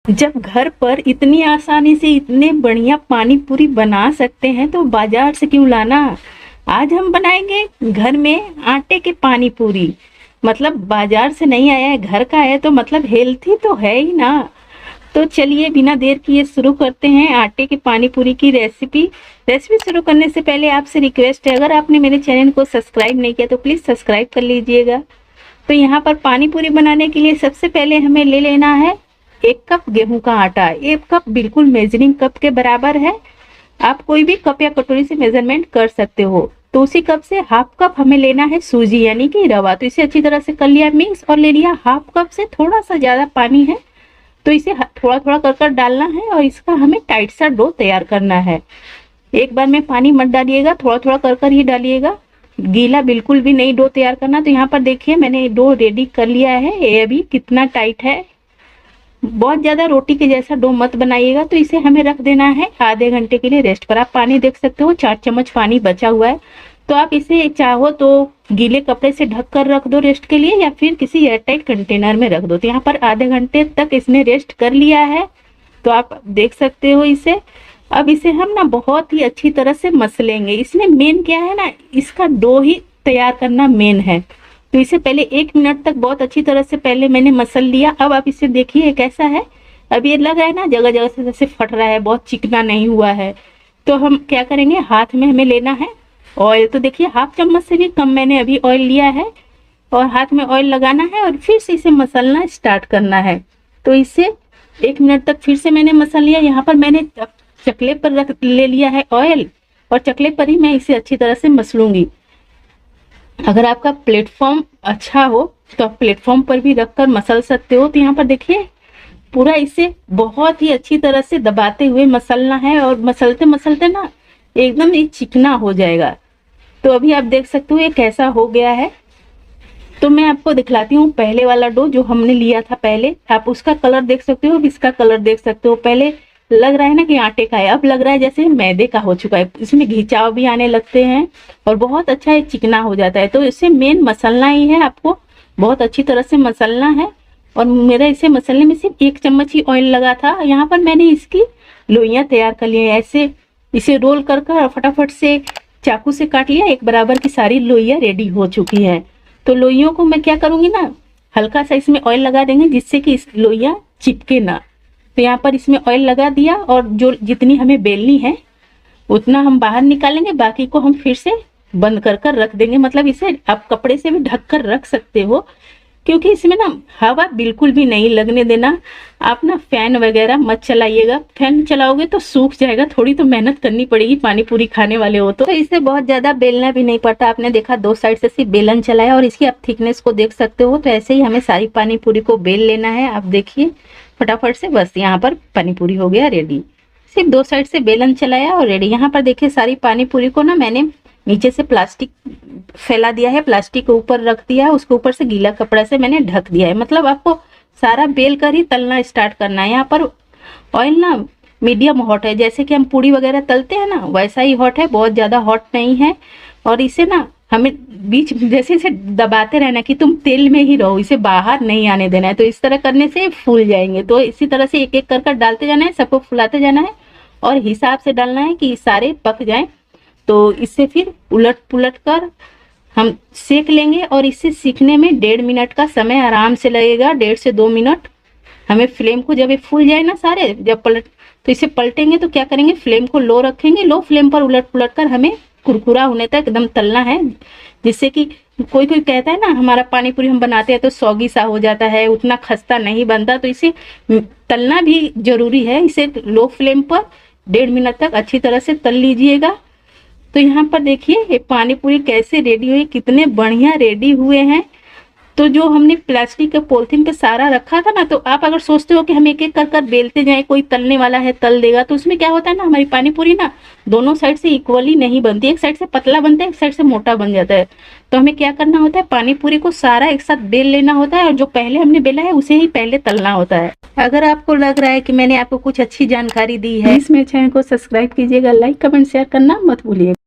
जब घर पर इतनी आसानी से इतने बढ़िया पानी पूरी बना सकते हैं तो बाजार से क्यों लाना। आज हम बनाएंगे घर में आटे के पानी पूरी। मतलब बाजार से नहीं आया है, घर का है, तो मतलब हेल्थी तो है ही ना। तो चलिए बिना देर किए शुरू करते हैं आटे के पानी पूरी की रेसिपी। शुरू करने से पहले आपसे रिक्वेस्ट है, अगर आपने मेरे चैनल को सब्सक्राइब नहीं किया तो प्लीज़ सब्सक्राइब कर लीजिएगा। तो यहाँ पर पानी पूरी बनाने के लिए सबसे पहले हमें ले लेना है 1 कप गेहूं का आटा। 1 कप बिल्कुल मेजरिंग कप के बराबर है। आप कोई भी कप या कटोरी से मेजरमेंट कर सकते हो। तो उसी कप से हाफ कप हमें लेना है सूजी यानी कि रवा। तो इसे अच्छी तरह से कर लिया मिक्स और ले लिया हाफ कप से थोड़ा सा ज़्यादा पानी है, तो इसे थोड़ा थोड़ा कर कर डालना है और इसका हमें टाइट सा डो तैयार करना है। एक बार में पानी मत डालिएगा, थोड़ा थोड़ा कर कर ही डालिएगा, गीला बिल्कुल भी नहीं डो तैयार करना। तो यहाँ पर देखिए मैंने डो रेडी कर लिया है। ये अभी कितना टाइट है, बहुत ज़्यादा रोटी के जैसा डो मत बनाइएगा। तो इसे हमें रख देना है आधे घंटे के लिए रेस्ट पर। आप पानी देख सकते हो 4 चम्मच पानी बचा हुआ है। तो आप इसे चाहो तो गीले कपड़े से ढक कर रख दो रेस्ट के लिए, या फिर किसी एयरटाइट कंटेनर में रख दो। तो यहाँ पर आधे घंटे तक इसने रेस्ट कर लिया है, तो आप देख सकते हो इसे। अब इसे हम ना बहुत ही अच्छी तरह से मसलेंगे। इसमें मेन क्या है ना, इसका डो ही तैयार करना मेन है। तो इसे पहले 1 मिनट तक बहुत अच्छी तरह से पहले मैंने मसल लिया। अब आप इसे देखिए कैसा है। अब ये लग रहा है ना जगह जगह से जैसे फट रहा है, बहुत चिकना नहीं हुआ है। तो हम क्या करेंगे, हाथ में हमें लेना है ऑयल। तो देखिए हाफ चम्मच से भी कम मैंने अभी ऑयल लिया है और हाथ में ऑयल लगाना है और फिर से इसे मसलना स्टार्ट करना है। तो इसे 1 मिनट तक फिर से मैंने मसल लिया। यहाँ पर मैंने चकले पर रख ले लिया है ऑयल और चकले पर ही मैं इसे अच्छी तरह से मसलूंगी। अगर आपका प्लेटफॉर्म अच्छा हो तो आप प्लेटफॉर्म पर भी रखकर मसल सकते हो। तो यहाँ पर देखिए पूरा इसे बहुत ही अच्छी तरह से दबाते हुए मसलना है और मसलते मसलते ना एकदम ये चिकना हो जाएगा। तो अभी आप देख सकते हो ये कैसा हो गया है। तो मैं आपको दिखलाती हूँ पहले वाला डो जो हमने लिया था पहले। आप उसका कलर देख सकते हो, इसका कलर देख सकते हो। पहले लग रहा है ना कि आटे का है, अब लग रहा है जैसे मैदे का हो चुका है। इसमें घिंचाव भी आने लगते हैं और बहुत अच्छा ये चिकना हो जाता है। तो इसे मेन मसलना ही है, आपको बहुत अच्छी तरह से मसलना है। और मेरा इसे मसलने में सिर्फ 1 चम्मच ही ऑयल लगा था। यहाँ पर मैंने इसकी लोइयां तैयार कर ली है। ऐसे इसे रोल कर कर फटाफट से चाकू से काट लिया। एक बराबर की सारी लोइयां रेडी हो चुकी हैं। तो लोइयों को मैं क्या करूंगी ना, हल्का सा इसमें ऑयल लगा देंगे जिससे कि इस लोइयां चिपके ना। तो यहाँ पर इसमें ऑयल लगा दिया और जो जितनी हमें बेलनी है उतना हम बाहर निकालेंगे, बाकी को हम फिर से बंद कर कर रख देंगे। मतलब इसे आप कपड़े से भी ढक कर रख सकते हो, क्योंकि इसमें ना हवा बिल्कुल भी नहीं लगने देना। आप ना फैन वगैरह मत चलाइएगा, फैन चलाओगे तो सूख जाएगा। थोड़ी तो मेहनत करनी पड़ेगी, पानी पूरी खाने वाले हो तो इसे बहुत ज़्यादा बेलना भी नहीं पड़ता। आपने देखा 2 साइड से सिर्फ बेलन चलाया और इसकी आप थिकनेस को देख सकते हो। तो ऐसे ही हमें सारी पानी पूरी को बेल लेना है। आप देखिए फटाफट से, बस यहाँ पर पानी पूरी हो गया रेडी। सिर्फ 2 साइड से बेलन चलाया और रेडी। यहाँ पर देखिए सारी पानी पूरी को ना मैंने नीचे से प्लास्टिक फैला दिया है, प्लास्टिक के ऊपर रख दिया है, उसके ऊपर से गीला कपड़ा से मैंने ढक दिया है। मतलब आपको सारा बेल कर ही तलना स्टार्ट करना है। यहाँ पर ऑयल ना मीडियम हॉट है, जैसे कि हम पूड़ी वगैरह तलते हैं ना वैसा ही हॉट है, बहुत ज़्यादा हॉट नहीं है। और इसे ना हमें बीच जैसे इसे दबाते रहना कि तुम तेल में ही रहो, इसे बाहर नहीं आने देना है। तो इस तरह करने से फूल जाएंगे। तो इसी तरह से एक एक कर कर डालते जाना है, सबको फुलाते जाना है और हिसाब से डालना है कि सारे पक जाएं। तो इससे फिर उलट पुलट कर हम सेक लेंगे और इससे सीखने में 1.5 मिनट का समय आराम से लगेगा, 1.5 से 2 मिनट। हमें फ्लेम को जब ये फूल जाए ना सारे, जब तो इसे पलटेंगे तो क्या करेंगे, फ्लेम को लो रखेंगे। लो फ्लेम पर उलट पुलट कर हमें कुरकुरा होने तक एकदम तलना है। जिससे कि कोई कोई कहता है ना हमारा पानी पूरी हम बनाते हैं तो सौगी सा हो जाता है, उतना खस्ता नहीं बनता। तो इसे तलना भी जरूरी है। इसे लो फ्लेम पर 1.5 मिनट तक अच्छी तरह से तल लीजिएगा। तो यहाँ पर देखिए ये पानी पूरी कैसे रेडी हुई, कितने बढ़िया रेडी हुए हैं। तो जो हमने प्लास्टिक के पॉलिथीन पे सारा रखा था ना, तो आप अगर सोचते हो कि हम एक एक कर कर बेलते जाएं, कोई तलने वाला है तल देगा, तो उसमें क्या होता है ना, हमारी पानी पूरी ना दोनों साइड से इक्वली नहीं बनती। एक साइड से पतला बनता है, एक साइड से मोटा बन जाता है। तो हमें क्या करना होता है, पानी पूरी को सारा एक साथ बेल लेना होता है और जो पहले हमने बेला है उसे ही पहले तलना होता है। अगर आपको लग रहा है कि मैंने आपको कुछ अच्छी जानकारी दी है, इस मेरे चैनल को सब्सक्राइब कीजिएगा, लाइक कमेंट शेयर करना मत भूलिएगा।